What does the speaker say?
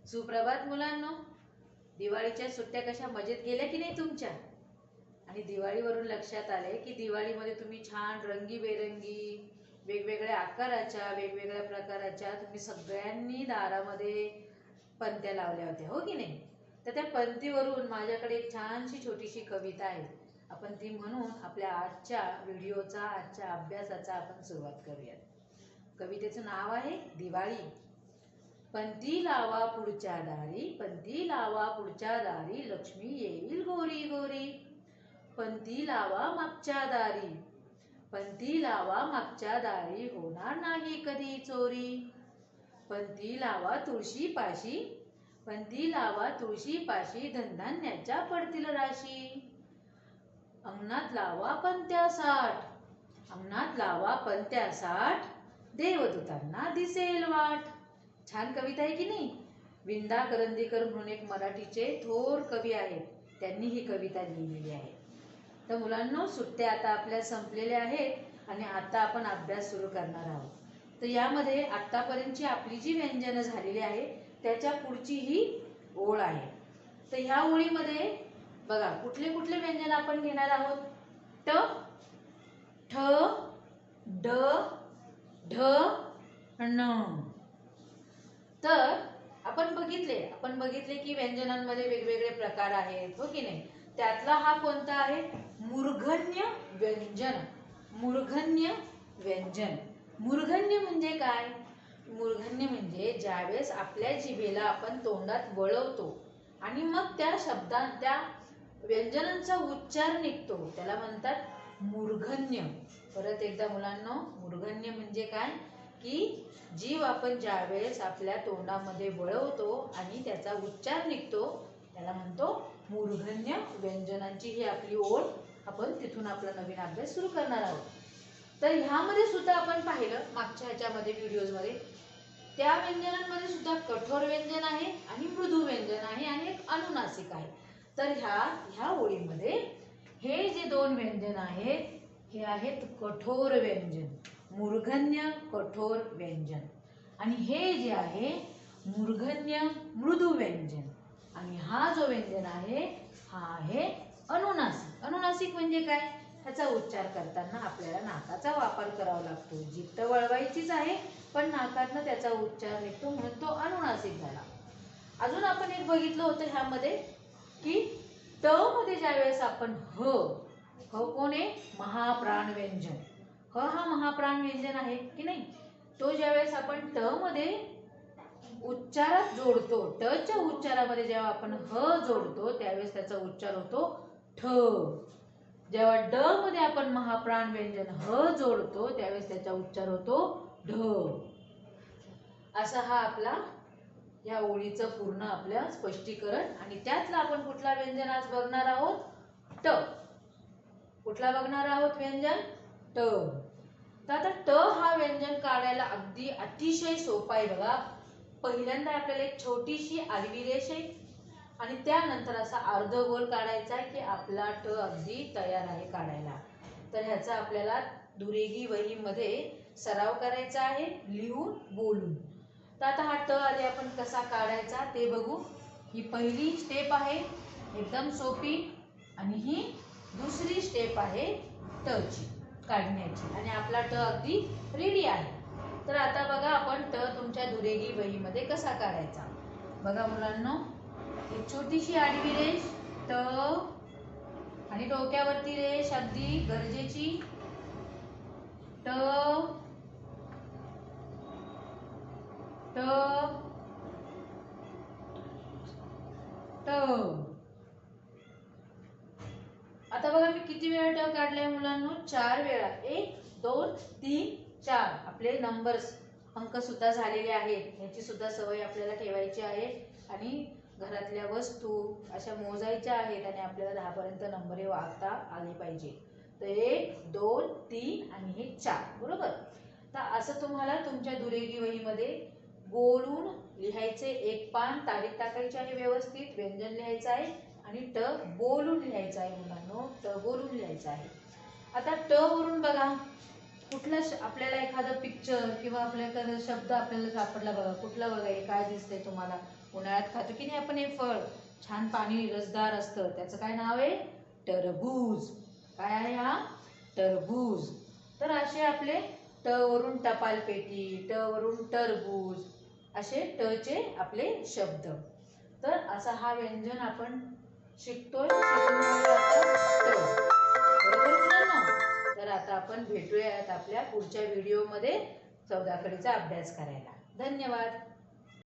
सुप्रभात मुलांनो. दिवाळीच्या सुट्ट्या कशा मजेत गेल्या की नाही तुमच्या? आणि दिवाळीवरून लक्षात आले की दिवाळीमध्ये तुम्ही छान रंगीबेरंगी वेगवेगळ्या आकाराच्या वेगवेगळ्या प्रकाराच्या तुम्ही सगळ्यांनी दारामध्ये पंत्या लावल्या होत्या, हो की नाही? तर त्या पंतीवरून माझ्याकडे एक छानशी छोटीशी कविता आहे. आपण ती म्हणून आपल्या आजच्या व्हिडिओचा आजच्या अभ्यासाचा आपण सुरुवात करूयात. कवितेचं नाव आहे दिवाळी. पंती लावा पुढच्या दारी, पंती लावा पुढच्या दारी, लक्ष्मी येईल गोरी गोरी. पंती लावा मागच्या दारी, पंती लावा मागच्या दारी, होणार नाही कधी चोरी. पंती लावा तुळशी पाशी, पंती लावा तुळशी पाशी, धनधान्याच्या पडतील राशी. अंगणात लावा पंत्या साठ, अंगणात लावा पंत्या साठ, देवदूतांना दिसेल वाट. छान कविता आहे की नाही? विंदा करंदीकर म्हणून एक मराठीचे थोर कवी आहेत, त्यांनी ही कविता लिहिलेली आहे. तर मुलांनो, सुट्ट्या आता आपल्या संपलेल्या आहेत आणि आता आपण अभ्यास सुरू करणार आहोत. तर यामध्ये आतापर्यंतची आपली जी व्यंजनं झालेली आहे त्याच्या पुढची ही ओळ आहे. तर ह्या ओळीमध्ये बघा कुठले कुठले व्यंजन आपण घेणार आहोत. ट, ठ, ड, ढ, ण. तर आपण बघितले की व्यंजनांमध्ये वेगवेगळे प्रकार आहेत, हो की नाही? त्यातला हा कोणता आहे? मूर्धन्य व्यंजन. मूर्धन्य व्यंजन. मूर्धन्य म्हणजे काय? मूर्धन्य म्हणजे ज्यावेळेस आपल्या जिभेला आपण तोंडात वळवतो आणि मग त्या व्यंजनांचा उच्चार निघतो, त्याला म्हणतात मूर्धन्य. परत एकदा मुलांनो, मूर्धन्य म्हणजे काय? की जीभ आपण ज्यावेळेस आपल्या तोंडामध्ये वळवतो आणि त्याचा उच्चार निघतो त्याला म्हणतो मूर्धन्य व्यंजनांची ही आपली ओळ. आपण तिथून आपला नवीन अभ्यास सुरू करणार आहोत. तर ह्यामध्ये सुद्धा आपण पाहिलं मागच्या ह्याच्यामध्ये व्हिडिओजमध्ये, त्या व्यंजनांमध्ये सुद्धा कठोर व्यंजन आहे आणि मृदू व्यंजन आहे आणि एक अनुनासिक आहे. तर ह्या ओळीमध्ये हे जे दोन व्यंजन आहेत हे आहेत कठोर व्यंजन. मूर्धन्य कठोर व्यंजन आणि हे जे आहे मूर्धन्य मृदू व्यंजन. आणि हा जो व्यंजन आहे हा आहे अनुनासिक. अनुनासिक म्हणजे काय? ह्याचा उच्चार करताना आपल्याला नाकाचा वापर करावा लागतो. जीभ तर वळवायचीच आहे पण नाकातनं त्याचा उच्चार निघतो म्हणून तो अनुनासिक झाला. अजून आपण एक बघितलं होतं ह्यामध्ये की ट मध्ये ज्यावेळेस आपण ह कोण आहे? महाप्राण व्यंजन. हा महाप्राण व्यंजन आहे की नाही? तो ज्यावेळेस आपण ट मध्ये उच्चारात जोडतो, ट च्या उच्चारामध्ये जेव्हा आपण ह जोडतो त्यावेळेस त्याचा उच्चार होतो ठ. जेव्हा ड मध्ये आपण महाप्राण व्यंजन ह जोडतो त्यावेळेस त्याचा उच्चार होतो ढ. असा हा आपला या ओळीचं पूर्ण आपलं स्पष्टीकरण. आणि त्यातला आपण कुठला व्यंजन आज बघणार आहोत? ट. कुठला बघणार आहोत व्यंजन? ट. तर आता ट हा व्यंजन काढायला अगदी अतिशय सोपा आहे बघा. पहिल्यांदा आपल्याला एक छोटीशी आडवी रेष आहे आणि त्यानंतर असा अर्धगोल काढायचा आहे की आपला ट अगदी तयार आहे काढायला. तर ह्याचा आपल्याला दुरेगी वहीमध्ये सराव करायचा आहे, लिहून बोलून. तर आता हा ट आधी आपण कसा काढायचा ते बघू. ही पहिली स्टेप आहे एकदम सोपी आणि ही दुसरी स्टेप आहे ट ची काढण्याची आणि आपला ट अगदी रेडी आहे. तर आता बघा आपण ट तुमच्या दुरेगी वहीमध्ये कसा काढायचा. बघा मुलांनो, एक छोटीशी आडवी रेष ट आणि डोक्यावरती रेष अगदी गरजेची ट ट ट. आता बघा मी किती वेळा ट काढलाय मुलांनो? 4 वेळा. 1 2 3 4 आपले नंबर्स अंक सुद्धा झालेले आहेत. याची सुद्धा सवय आपल्याला ठेवायची आहे आणि घरातल्या वस्तू अशा मोजायच्या आहेत आणि आपल्याला 10 पर्यंत नंबर हे वाचता आले पाहिजे. तर 1 2 3 आणि हे 4, बरोबर? तर असं तुम्हाला तुमच्या दुरेगी वहीमध्ये बोलून लिहायचे. एक पान तारीख टाकायची आहे, व्यवस्थित व्यंजन लिहायचं आहे आणि ट बोलून लिहायचं आहे मुलांनो. ट बोलून लिहायचं आहे. आता ट वरून बघा आपल्याला एखादं पिक्चर किंवा आपल्या एखादा शब्द आपल्याला सापडला बघा, कुठला बघा, हे काय दिसतंय तुम्हाला? उन्हाळ्यात खातो की नाही आपण हे फळ, छान पाणी रसदार असतं, त्याचं काय नाव आहे? टरबूज. काय आहे हा? टरबूज. तर असे आपले ट वरून टपालपेटी, ट वरून टरबूज, असे ट चे आपले शब्द. तर असा हा व्यंजन आपण शिकतोय. बरोबर मुलांनो? तर आता आपण भेटूयात आपल्या पुढच्या व्हिडिओमध्ये चौदाकडीचा अभ्यास करायला. धन्यवाद.